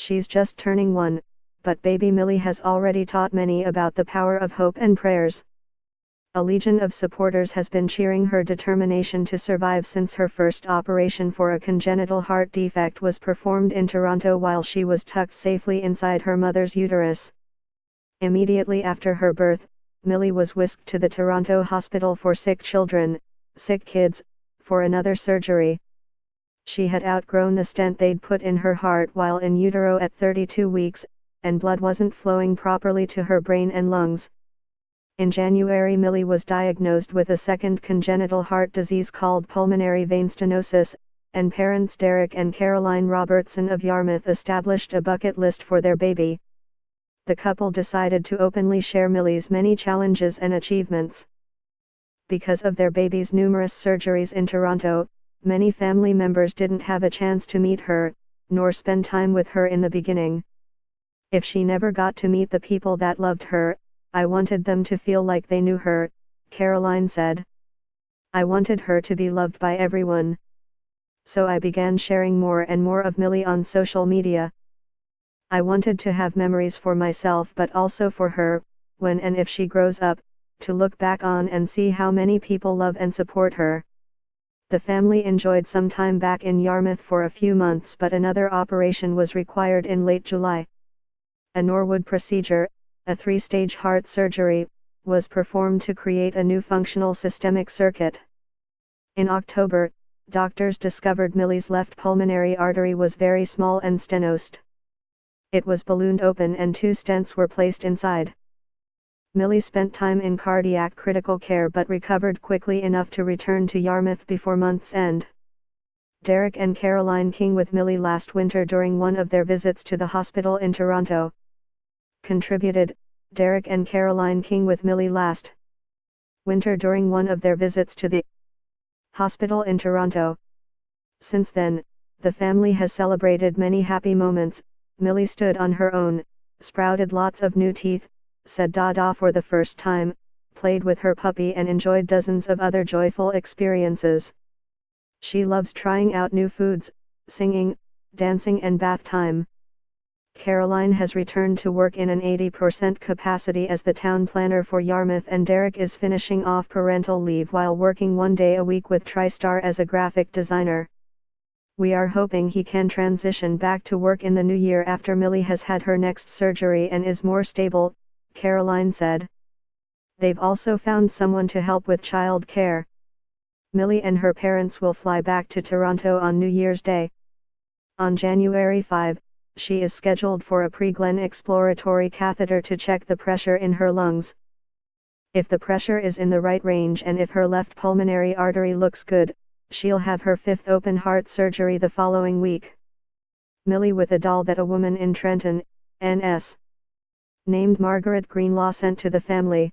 She's just turning 1, but baby Millie has already taught many about the power of hope and prayers. A legion of supporters has been cheering her determination to survive since her first operation for a congenital heart defect was performed in Toronto while she was tucked safely inside her mother's uterus. Immediately after her birth, Millie was whisked to the Toronto Hospital for Sick Kids, for another surgery. She had outgrown the stent they'd put in her heart while in utero at 32 weeks, and blood wasn't flowing properly to her brain and lungs. In January, Millie was diagnosed with a second congenital heart disease called pulmonary vein stenosis, and parents Derek and Caroline Robertson of Yarmouth established a bucket list for their baby. The couple decided to openly share Millie's many challenges and achievements. Because of their baby's numerous surgeries in Toronto, many family members didn't have a chance to meet her, nor spend time with her in the beginning. If she never got to meet the people that loved her, I wanted them to feel like they knew her, Caroline said. I wanted her to be loved by everyone. So I began sharing more and more of Millie on social media. I wanted to have memories for myself but also for her, when and if she grows up, to look back on and see how many people love and support her. The family enjoyed some time back in Yarmouth for a few months, but another operation was required in late July. A Norwood procedure, a 3-stage heart surgery, was performed to create a new functional systemic circuit. In October, doctors discovered Millie's left pulmonary artery was very small and stenosed. It was ballooned open and 2 stents were placed inside. Millie spent time in cardiac critical care but recovered quickly enough to return to Yarmouth before month's end. Derek and Caroline King with Millie last winter during one of their visits to the hospital in Toronto. Contributed, Derek and Caroline King with Millie last winter during one of their visits to the hospital in Toronto. Since then, the family has celebrated many happy moments. Millie stood on her own, sprouted lots of new teeth, said Dada for the first time, played with her puppy and enjoyed dozens of other joyful experiences. She loves trying out new foods, singing, dancing and bath time. Caroline has returned to work in an 80% capacity as the town planner for Yarmouth, and Derek is finishing off parental leave while working 1 day a week with TriStar as a graphic designer. We are hoping he can transition back to work in the new year after Millie has had her next surgery and is more stable, Caroline said. They've also found someone to help with child care. Millie and her parents will fly back to Toronto on New Year's Day. On January 5, she is scheduled for a pre-Glen exploratory catheter to check the pressure in her lungs. If the pressure is in the right range and if her left pulmonary artery looks good, she'll have her 5th open heart surgery the following week. Millie with a doll that a woman in Trenton, NS, named Margaret Greenlaw sent to the family.